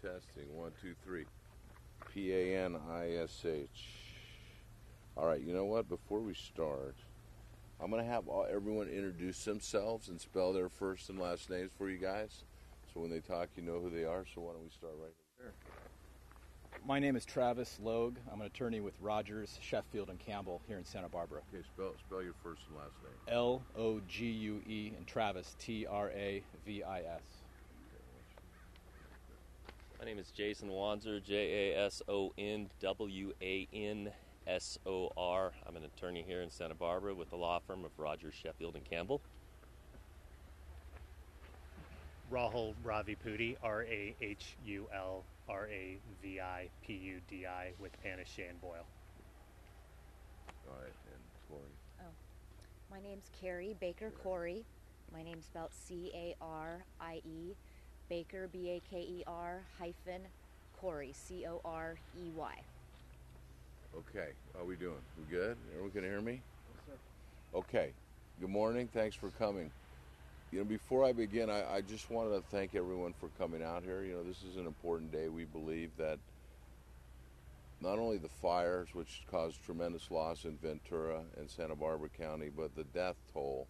Testing. 1, 2, 3. P-A-N-I-S-H. All right, you know what? Before we start, I'm going to have everyone introduce themselves and spell their first and last names for you guys. So when they talk, you know who they are. So why don't we start right here? My name is Travis Logue. I'm an attorney with Rogers, Sheffield, and Campbell here in Santa Barbara. Okay, spell your first and last name. L-O-G-U-E and Travis, T-R-A-V-I-S. My name is Jason Wanzer, Jasonwansor. I'm an attorney here in Santa Barbara with the law firm of Rogers, Sheffield, and Campbell. Rahul Ravipudi, R-A-H-U-L-R-A-V-I-P-U-D-I with Panishay and Boyle. All right, and Corey. My name's Carrie Baker Corey. My name's spelled C-A-R-I-E. Baker, B-A-K-E-R hyphen Corey, C-O-R-E-Y. Okay, how are we doing? We good? Everyone can hear me? Yes, sir. Okay, good morning. Thanks for coming. Before I begin, I just wanted to thank everyone for coming out here. This is an important day. We believe that not only the fires, which caused tremendous loss in Ventura and Santa Barbara County, but the death toll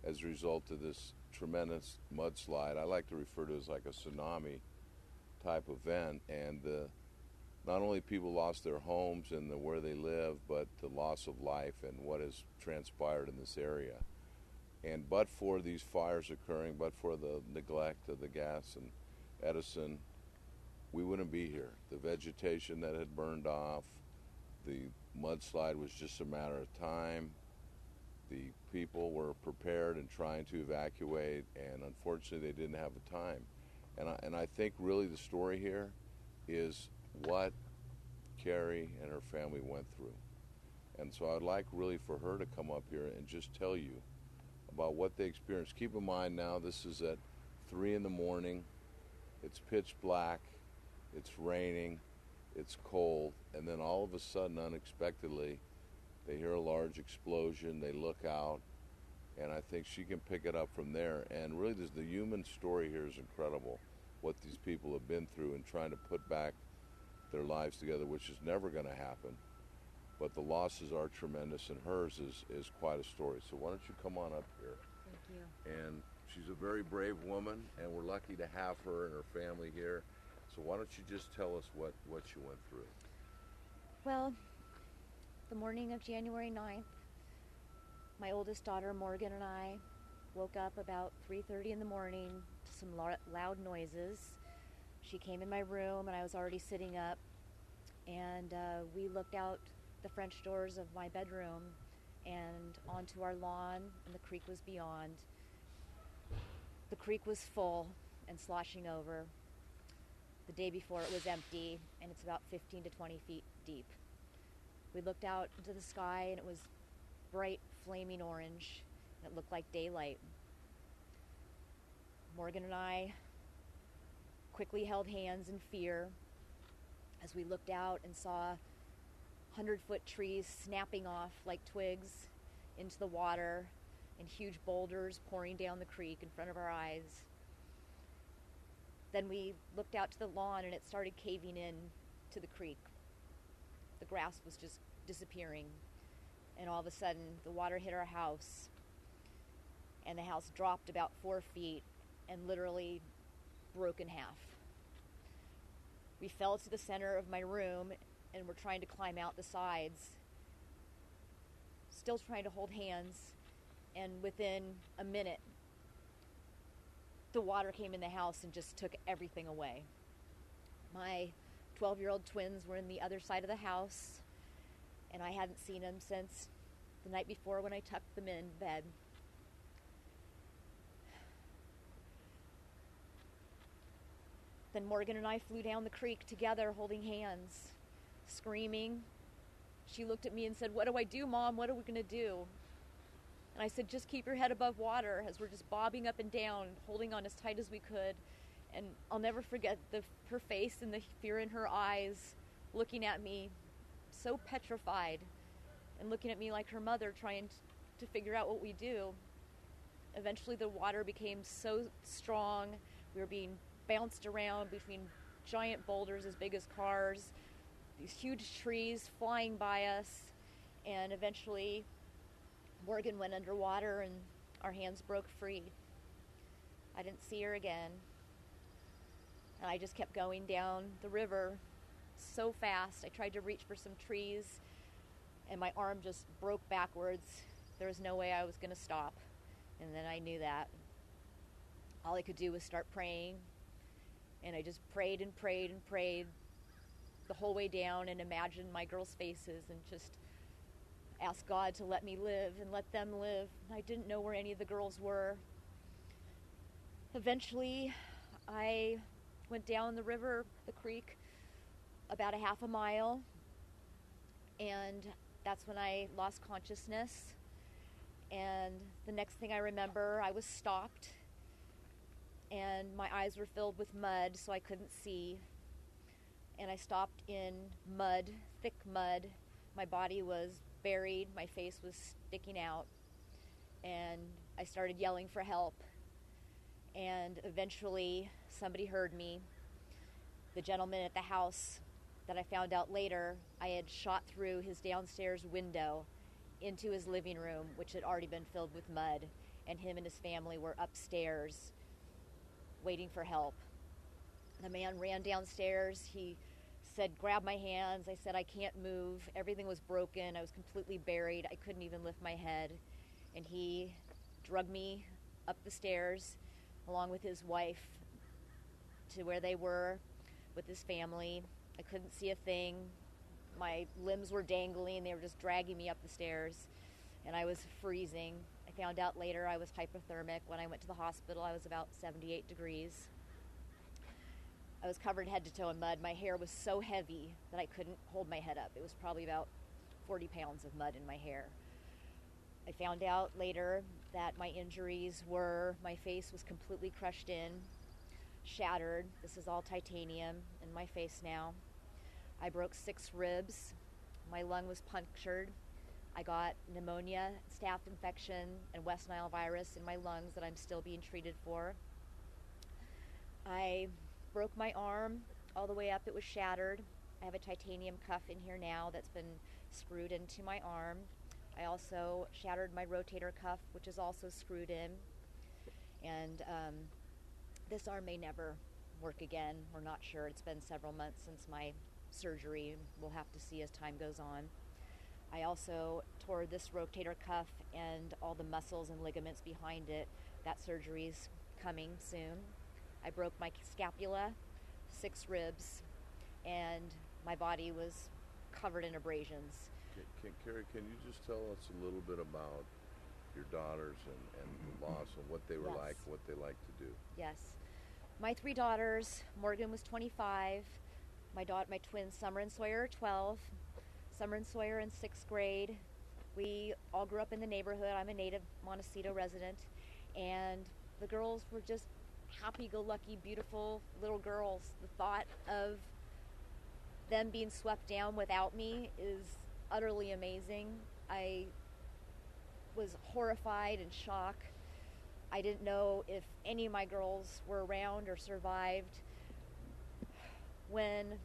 as a result of this tremendous mudslide. I like to refer to it as like a tsunami type event, and not only people lost their homes and where they live, but the loss of life and what has transpired in this area. And but for these fires occurring, but for the neglect of the gas and Edison, we wouldn't be here. The vegetation that had burned off, the mudslide was just a matter of time. The people were prepared and trying to evacuate, and unfortunately they didn't have the time. And I think really the story here is what Carrie and her family went through. And so I'd like really for her to come up here and just tell you about what they experienced. Keep in mind now this is at 3 in the morning. It's pitch black. It's raining. It's cold. And then all of a sudden, unexpectedly, they hear a large explosion. They look out. And I think she can pick it up from there. And really, the human story here is incredible, what these people have been through and trying to put back their lives together, which is never going to happen. But the losses are tremendous, and hers is quite a story. So why don't you come on up here? Thank you. And she's a very brave woman, and we're lucky to have her and her family here. So why don't you just tell us what you went through? Well, the morning of January 9th, my oldest daughter Morgan and I woke up about 3:30 in the morning to some loud noises. She came in my room, and I was already sitting up, and we looked out the French doors of my bedroom and onto our lawn, and the creek was beyond. The creek was full and sloshing over. The day before it was empty, and it's about 15 to 20 feet deep. We looked out into the sky, and it was bright, flaming orange, and it looked like daylight. Morgan and I quickly held hands in fear as we looked out and saw 100-foot trees snapping off like twigs into the water and huge boulders pouring down the creek in front of our eyes. Then we looked out to the lawn, and it started caving in to the creek. The grass was just disappearing, and all of a sudden the water hit our house, and the house dropped about 4 feet and literally broke in half. We fell to the center of my room, and we're trying to climb out the sides, still trying to hold hands, and within a minute, the water came in the house and just took everything away. My 12-year-old twins were in the other side of the house, and I hadn't seen them since the night before when I tucked them in bed. Then Morgan and I flew down the creek together, holding hands, screaming. She looked at me and said, "What do I do, Mom? What are we going to do?" And I said, "Just keep your head above water," as we're just bobbing up and down, holding on as tight as we could. And I'll never forget her face and the fear in her eyes, looking at me so petrified and looking at me like her mother, trying to figure out what we do. Eventually the water became so strong, we were being bounced around between giant boulders as big as cars, these huge trees flying by us, and eventually Morgan went underwater and our hands broke free. I didn't see her again. And I just kept going down the river so fast. I tried to reach for some trees and my arm just broke backwards. There was no way I was going to stop. And then I knew that. All I could do was start praying. And I just prayed and prayed and prayed the whole way down and imagined my girls' faces and just asked God to let me live and let them live. I didn't know where any of the girls were. Eventually, I went down the river, the creek, about a half a mile, and that's when I lost consciousness. And the next thing I remember, I was stopped, and my eyes were filled with mud, so I couldn't see. And I stopped in mud, thick mud. My body was buried, my face was sticking out, and I started yelling for help. And eventually somebody heard me. The gentleman at the house that I found out later, I had shot through his downstairs window into his living room, which had already been filled with mud, and him and his family were upstairs waiting for help. The man ran downstairs. He said, "Grab my hands." I said, "I can't move." Everything was broken. I was completely buried. I couldn't even lift my head. And he dragged me up the stairs along with his wife to where they were with his family. I couldn't see a thing. My limbs were dangling. They were just dragging me up the stairs, and I was freezing. I found out later I was hypothermic. When I went to the hospital, I was about 78 degrees. I was covered head to toe in mud. My hair was so heavy that I couldn't hold my head up. It was probably about 40 pounds of mud in my hair. I found out later that my injuries were, my face was completely crushed in, shattered. This is all titanium in my face now. I broke 6 ribs. My lung was punctured. I got pneumonia, staph infection, and West Nile virus in my lungs that I'm still being treated for. I broke my arm all the way up. It was shattered. I have a titanium cuff in here now that's been screwed into my arm. I also shattered my rotator cuff, which is also screwed in. And this arm may never work again. We're not sure. It's been several months since my surgery. We'll have to see as time goes on. I also tore this rotator cuff and all the muscles and ligaments behind it. That surgery's coming soon. I broke my scapula, 6 ribs, and my body was covered in abrasions. Carrie, can you just tell us a little bit about your daughters and the loss and what they were Yes. like, what they like to do? Yes. My 3 daughters, Morgan was 25, my twins Summer and Sawyer are 12, Summer and Sawyer in 6th grade. We all grew up in the neighborhood. I'm a native Montecito resident, and the girls were just happy-go-lucky, beautiful little girls. The thought of them being swept down without me is utterly amazing. I was horrified and shocked. I didn't know if any of my girls were around or survived. When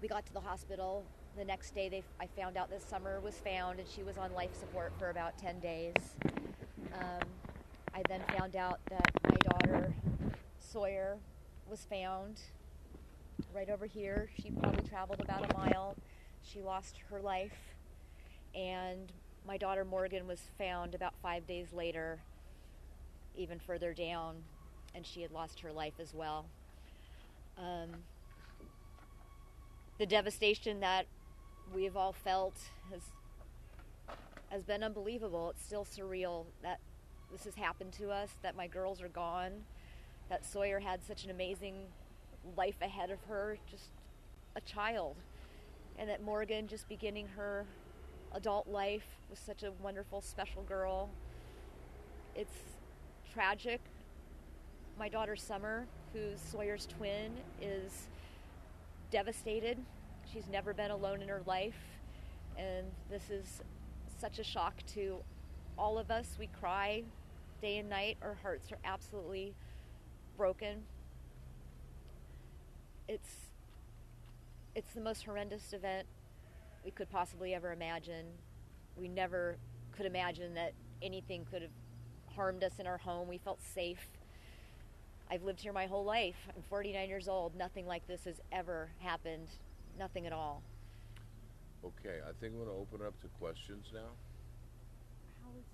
we got to the hospital, the next day I found out that Summer was found, and she was on life support for about 10 days. I then found out that my daughter Sawyer was found right over here. She probably traveled about a mile. She lost her life. And my daughter Morgan was found about 5 days later, even further down, and she had lost her life as well. The devastation that we've all felt has been unbelievable. It's still surreal that this has happened to us, that my girls are gone, that Sawyer had such an amazing life ahead of her, just a child, and that Morgan just beginning her adult life was such a wonderful, special girl. It's tragic. My daughter Summer, who's Sawyer's twin, is devastated. She's never been alone in her life, and this is such a shock to all of us. We cry day and night. Our hearts are absolutely broken. It's the most horrendous event we could possibly ever imagine. We never could imagine that anything could have harmed us in our home. We felt safe. I've lived here my whole life. I'm 49 years old. Nothing like this has ever happened. Nothing at all. Okay, I think I'm going to open it up to questions now. How was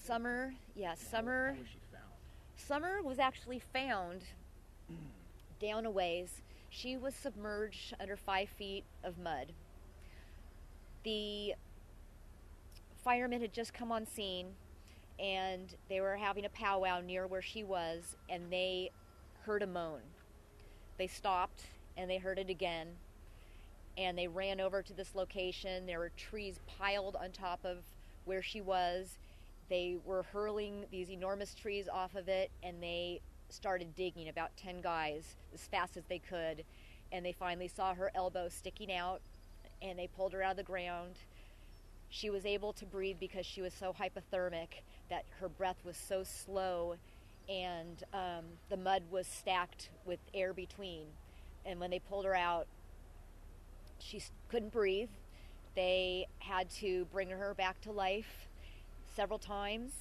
Summer? Yeah. Summer, How was she found? Summer was actually found down a ways. She was submerged under 5 feet of mud. The firemen had just come on scene, and they were having a powwow near where she was, and they heard a moan. They stopped, and they heard it again, and they ran over to this location. There were trees piled on top of where she was. They were hurling these enormous trees off of it, and they started digging, about 10 guys, as fast as they could, and they finally saw her elbow sticking out, and they pulled her out of the ground. She was able to breathe because she was so hypothermic that her breath was so slow, and the mud was stacked with air between. And when they pulled her out, she couldn't breathe. They had to bring her back to life several times.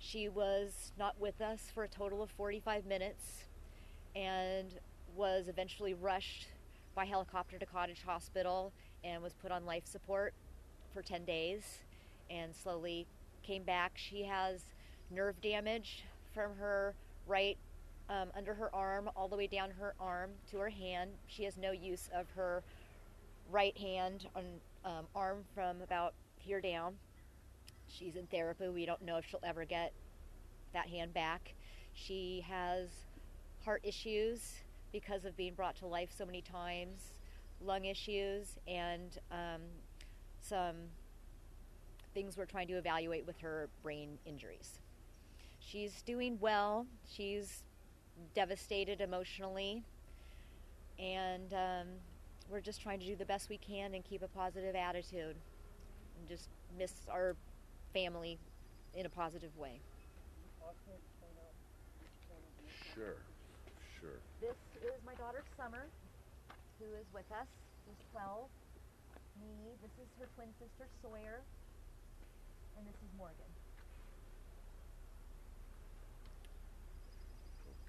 She was not with us for a total of 45 minutes and was eventually rushed by helicopter to Cottage Hospital and was put on life support for 10 days and slowly came back. She has nerve damage from her right under her arm all the way down her arm to her hand. She has no use of her right hand on arm from about here down. She's in therapy. We don't know if she'll ever get that hand back. She has heart issues because of being brought to life so many times, lung issues, and some things we're trying to evaluate with her brain injuries. She's doing well. She's devastated emotionally, and we're just trying to do the best we can and keep a positive attitude and just miss our family in a positive way. Sure. This is my daughter Summer, who is with us. She's 12. Me, this is her twin sister Sawyer, and this is Morgan.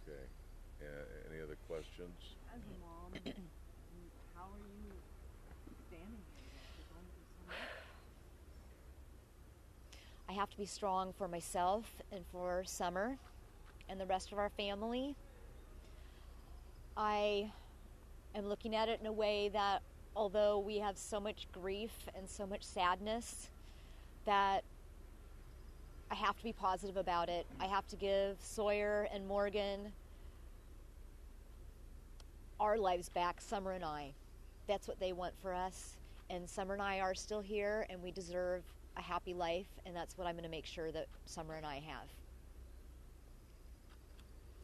Okay. Any other questions? as a mom, how are you standing here? Because I'm so much. I have to be strong for myself and for Summer and the rest of our family. I am looking at it in a way that although we have so much grief and so much sadness, that I have to be positive about it. I have to give Sawyer and Morgan our lives back, Summer and I. That's what they want for us. And Summer and I are still here, and we deserve a happy life, and that's what I'm going to make sure that Summer and I have.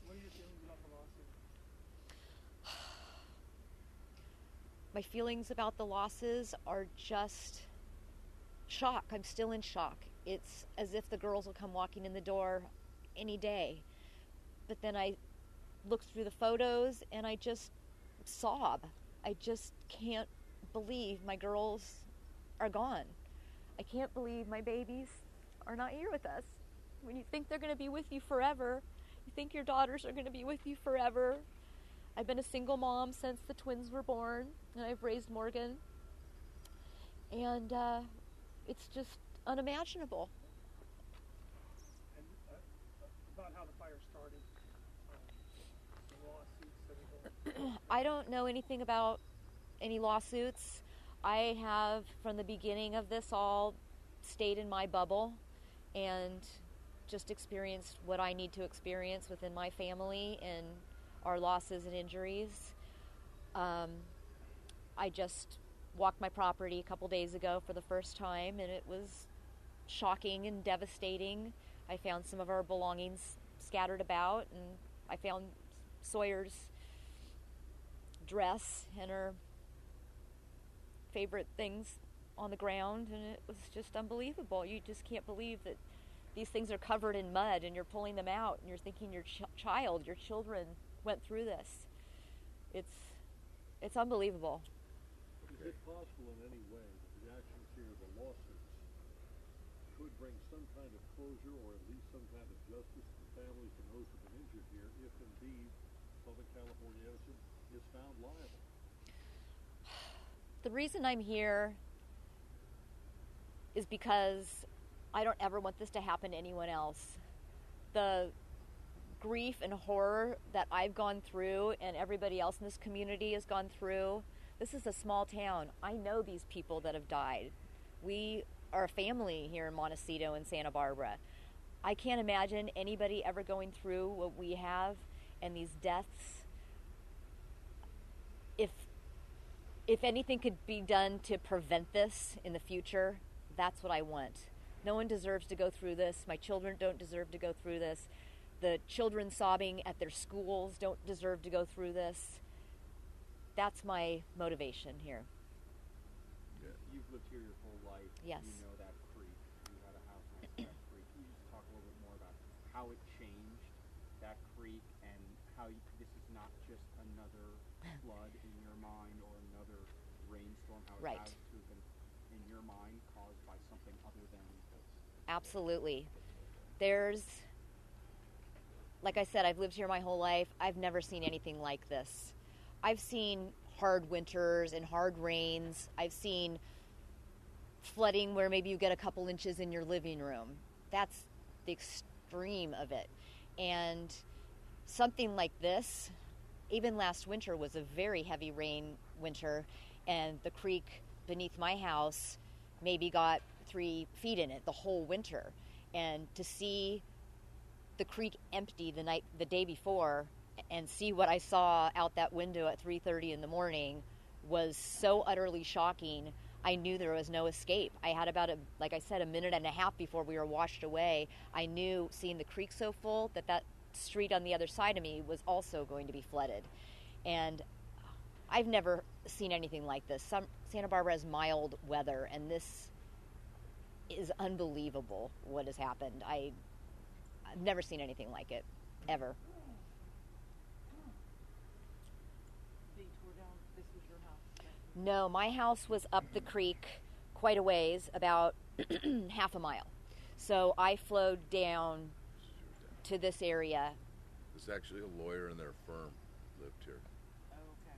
What are your feelings about the lawsuit? My feelings about the losses are just shock. I'm still in shock. It's as if the girls will come walking in the door any day. But then I look through the photos and I just sob. I just can't believe my girls are gone. I can't believe my babies are not here with us. When you think they're going to be with you forever, you think your daughters are going to be with you forever. I've been a single mom since the twins were born, and I've raised Morgan. And it's just unimaginable. And about how the fire started, the lawsuits that are going. I don't know anything about any lawsuits. I have, from the beginning of this all, stayed in my bubble and just experienced what I need to experience within my family and our losses and injuries. I just walked my property a couple days ago for the first time, and it was shocking and devastating. I found some of our belongings scattered about, and I found Sawyer's dress and her favorite things on the ground, and it was just unbelievable. You just can't believe that these things are covered in mud and you're pulling them out and you're thinking your child, your children went through this. it's unbelievable. Is it possible in any way that the actions here, the lawsuits, could bring some kind of closure or at least some kind of justice to the families and those who have been injured here if indeed Southern California Edison is found liable? The reason I'm here is because I don't ever want this to happen to anyone else. The grief and horror that I've gone through and everybody else in this community has gone through. This is a small town. I know these people that have died. We are a family here in Montecito and Santa Barbara. I can't imagine anybody ever going through what we have and these deaths. If anything could be done to prevent this in the future, that's what I want. No one deserves to go through this. My children don't deserve to go through this. The children sobbing at their schools don't deserve to go through this. That's my motivation here. Yeah. You've lived here your whole life. Yes. You know that creek. You had a house next to that creek. Can you just talk a little bit more about how it changed that creek and how this is not just another flood in your mind or another rainstorm, how it Right. has to have been, in your mind, caused by something other than this? Absolutely. Like I said, I've lived here my whole life. I've never seen anything like this. I've seen hard winters and hard rains. I've seen flooding where maybe you get a couple inches in your living room. That's the extreme of it. And something like this, even last winter was a very heavy rain winter, and the creek beneath my house maybe got 3 feet in it the whole winter. And to see the creek empty the day before and see what I saw out that window at 3:30 in the morning was so utterly shocking. I knew there was no escape. I had about like I said, a minute and a half before we were washed away. I knew, seeing the creek so full, that street on the other side of me was also going to be flooded. And I've never seen anything like this. Santa Barbara has mild weather, and this is unbelievable what has happened. I've never seen anything like it, ever. They tore down, this was your house? Right? No, my house was up the creek quite a ways, about half a mile. So I flowed down to this area. There's actually a lawyer in their firm lived here. Oh, okay.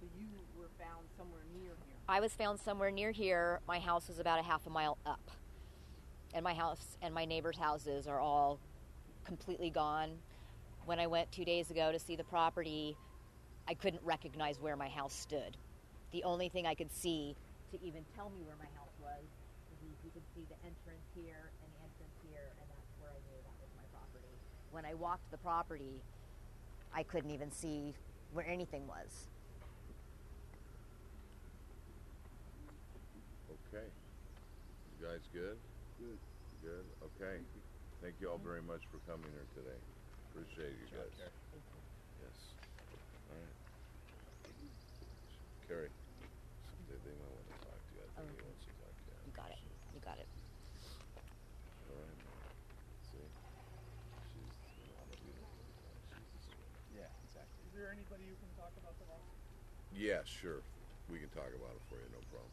So you were found somewhere near here? I was found somewhere near here. My house was about a half a mile up. And my house and my neighbors' houses are all completely gone. When I went 2 days ago to see the property, I couldn't recognize where my house stood. The only thing I could see to even tell me where my house was you could see the entrance here and the entrance here, and that's where I knew that was my property. When I walked the property, I couldn't even see where anything was. Okay. You guys good? Good. Good. Okay. Thank you all very much for coming here today. Appreciate you guys. Yes. All right. Carrie, they might want to talk to you. I think he wants to talk to you. You got it. You got it. All right. See? She's not a beautiful woman. She's Yeah, exactly. Is there anybody who can talk about the lawsuit? Yeah, sure. We can talk about it for you, no problem.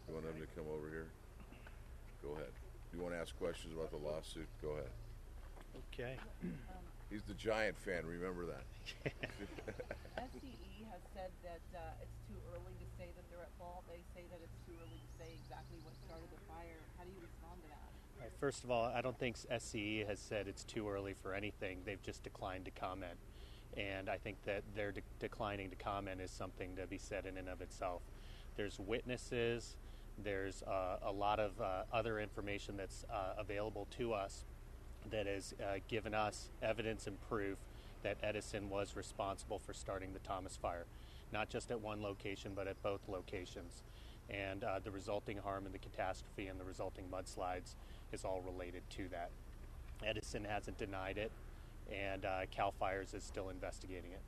You want them to come over here? Go ahead. You want to ask questions about the lawsuit? Go ahead. Okay. He's the Giant fan, remember that. SCE has said that it's too early to say that they're at fault. They say that it's too early to say exactly what started the fire. How do you respond to that? All right, first of all, I don't think SCE has said it's too early for anything. They've just declined to comment. And I think that their declining to comment is something to be said in and of itself. There's witnesses. There's a lot of other information that's available to us that has given us evidence and proof that Edison was responsible for starting the Thomas fire, not just at one location, but at both locations. And the resulting harm and the catastrophe and the resulting mudslides is all related to that. Edison hasn't denied it, and CAL FIRES is still investigating it.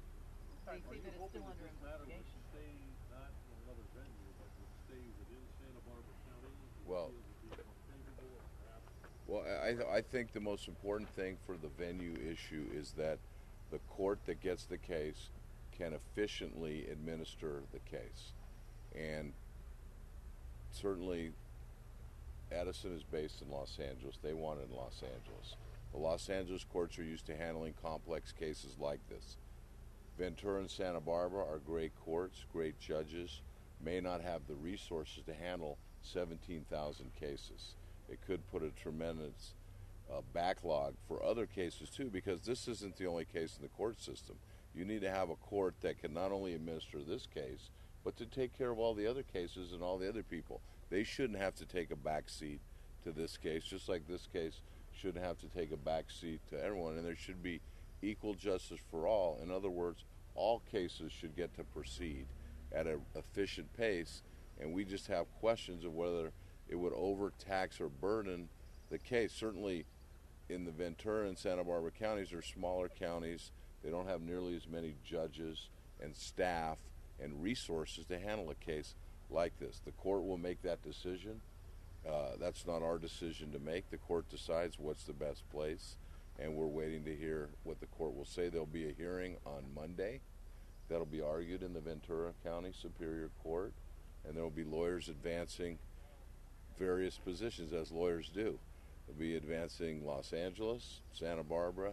They say that it's still under This matter would investigation. stay not in another venue, but would stay within Santa Barbara County? Well, Would it be favorable or perhaps? Well, I think the most important thing for the venue issue is that the court that gets the case can efficiently administer the case. And certainly Edison is based in Los Angeles. They want it in Los Angeles. The Los Angeles courts are used to handling complex cases like this. Ventura and Santa Barbara are great courts, great judges, may not have the resources to handle 17,000 cases. It could put a tremendous backlog for other cases too, because this isn't the only case in the court system. You need to have a court that can not only administer this case, but to take care of all the other cases and all the other people. They shouldn't have to take a back seat to this case, just like this case shouldn't have to take a back seat to everyone, and there should be equal justice for all. In other words, all cases should get to proceed at an efficient pace, and we just have questions of whether it would overtax or burden the case. Certainly in the Ventura and Santa Barbara counties are smaller counties. They don't have nearly as many judges and staff and resources to handle a case like this. The court will make that decision. That's not our decision to make. The court decides what's the best place, and we're waiting to hear what the court will say. There'll be a hearing on Monday that'll be argued in the Ventura County Superior Court, and there will be lawyers advancing various positions, as lawyers do. They'll be advancing Los Angeles, Santa Barbara,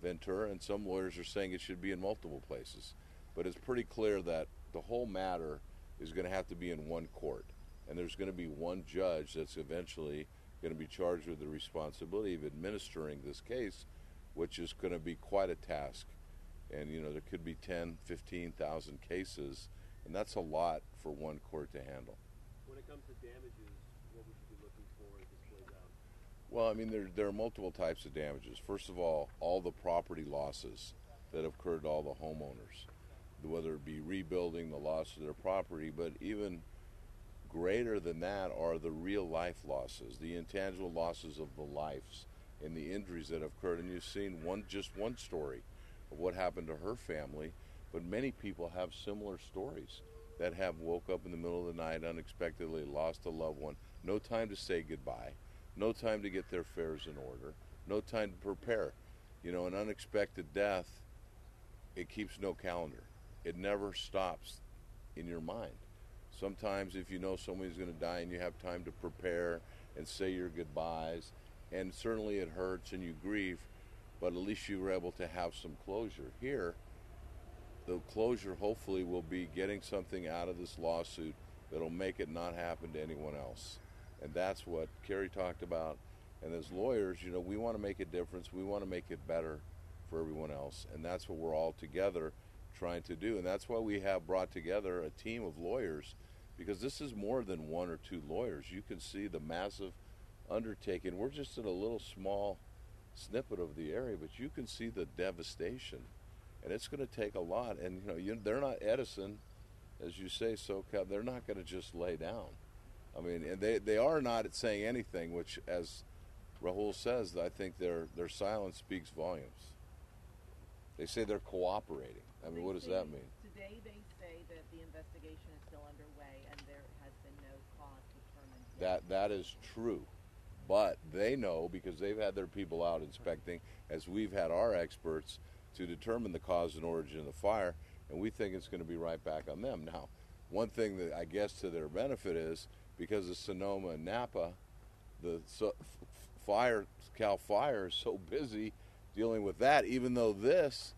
Ventura, and some lawyers are saying it should be in multiple places. But it's pretty clear that the whole matter is going to have to be in one court, and there's going to be one judge that's eventually going to be charged with the responsibility of administering this case, which is going to be quite a task. And, you know, there could be 10, 15,000 cases, and that's a lot for one court to handle. When it comes to damages, what would you be looking for as this plays out? Well, I mean, there are multiple types of damages. First of all the property losses that have occurred to all the homeowners, whether it be rebuilding, the loss of their property, but even greater than that are the real life losses, the intangible losses of the lives and the injuries that have occurred. And you've seen just one story of what happened to her family, but many people have similar stories that have woke up in the middle of the night unexpectedly, lost a loved one, no time to say goodbye, no time to get their affairs in order, no time to prepare. You know, an unexpected death, it keeps no calendar. It never stops in your mind. Sometimes if you know somebody's going to die and you have time to prepare and say your goodbyes, and certainly it hurts and you grieve, but at least you were able to have some closure. Here, the closure hopefully will be getting something out of this lawsuit that'll make it not happen to anyone else. And that's what Carrie talked about. And as lawyers, you know, we want to make a difference. We want to make it better for everyone else. And that's what we're all together trying to do. And that's why we have brought together a team of lawyers, because this is more than one or two lawyers. You can see the massive undertaking. We're just in a little small snippet of the area, but you can see the devastation. And it's going to take a lot. And, you know, they're not Edison, as you say, SoCal. They're not going to just lay down. I mean, and they are not saying anything, which, as Rahul says, I think their silence speaks volumes. They say they're cooperating. I mean, what does that mean? Today they say that the investigation is still underway and there has been no cause determined yet. That is true. But they know, because they've had their people out inspecting, as we've had our experts, to determine the cause and origin of the fire, and we think it's going to be right back on them. Now, one thing that I guess to their benefit is, because of Sonoma and Napa, the Cal Fire is so busy dealing with that, even though this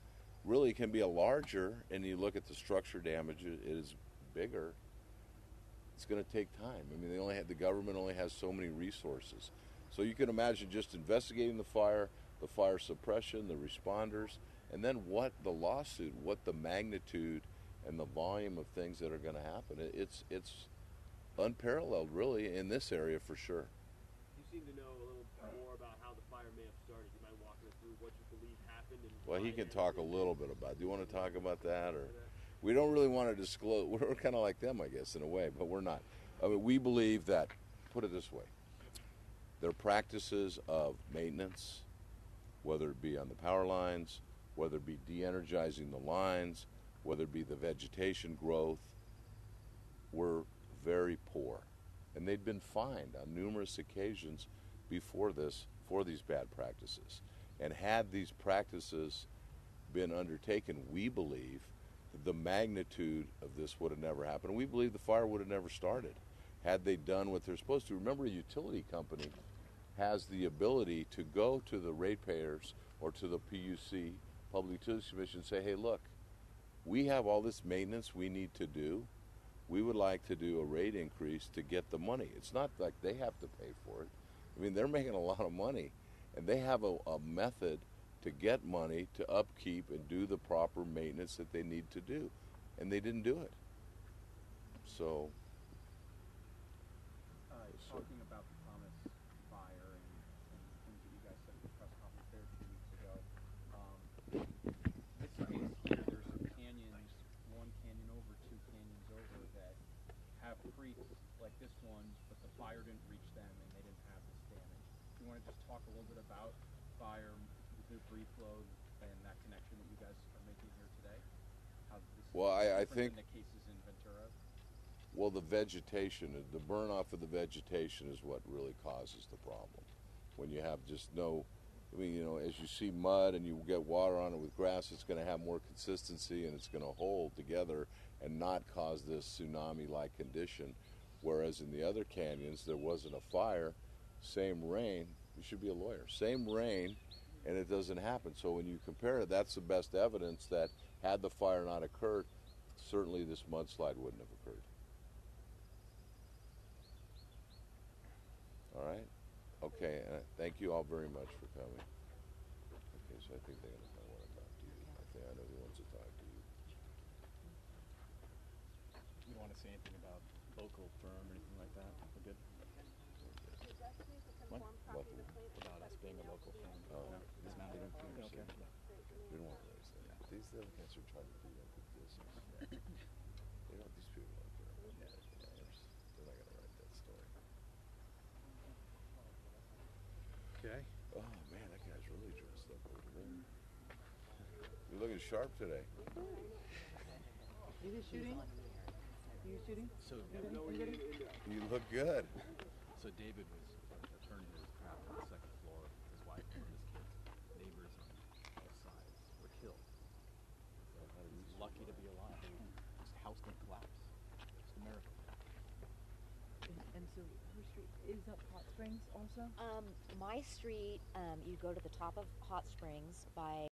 really can be a larger, and you look at the structure damage, it is bigger. It's going to take time. I mean, the government only has so many resources. So you can imagine just investigating the fire suppression, the responders, and then what the lawsuit, what the magnitude and the volume of things that are going to happen. It's unparalleled, really, in this area for sure. You seem to know a little more about how the fire may have started. You mind walking us through what you believe happened? And well, he can talk a little bit about it. Do you want to talk about that? Or we don't really want to disclose. We're kind of like them, I guess, in a way, but we're not. I mean, we believe that, put it this way, their practices of maintenance, whether it be on the power lines, whether it be de-energizing the lines, whether it be the vegetation growth, were very poor. And they'd been fined on numerous occasions before this for these bad practices. And had these practices been undertaken, we believe the magnitude of this would have never happened. We believe the fire would have never started had they done what they're supposed to. Remember, a utility company has the ability to go to the ratepayers or to the PUC, Public Utilities Commission, and say, hey, look, we have all this maintenance we need to do. We would like to do a rate increase to get the money. It's not like they have to pay for it. I mean, they're making a lot of money, and they have a method to get money to upkeep and do the proper maintenance that they need to do, and they didn't do it. So, talking about the Thomas fire and things that you guys said at the press conference there 2 weeks ago, this case here, there's some canyons, one canyon over, two canyons over, that have creeks like this one, but the fire didn't reach them and they didn't have this damage. Do you want to just talk a little bit about fire, the debris flow, and that connection that you guys are making here today? How this well, I think than the cases in Ventura? Well, the vegetation, the burn off of the vegetation is what really causes the problem. When you have just no, I mean, you know, as you see mud and you get water on it with grass, it's going to have more consistency and it's going to hold together and not cause this tsunami-like condition. Whereas in the other canyons, there wasn't a fire, same rain, you should be a lawyer, same rain, and it doesn't happen. So when you compare it, that's the best evidence that had the fire not occurred, certainly this mudslide wouldn't have occurred. All right? Okay, thank you all very much for coming. Okay, so I think they're going to want to talk to you. I know who wants to talk to you. You don't want to say anything about local firm or anything like that? We're good? What? About us being a local firm. Oh, No, it's not even okay. We don't want to raise that. These other guys are trying to do that with business. They don't, these people don't care about $1 million. They're not going to write that story. Okay. Oh man, that guy's really dressed up over there. You're looking sharp today. Are you shooting? Are you shooting? So, You look good. so David was an attorney who was trapped on the second floor. His wife and his kids, neighbors on both sides, were killed. He's lucky to be alive. His house didn't collapse. It's a miracle. And so her street is up Hot Springs also? My street, you go to the top of Hot Springs by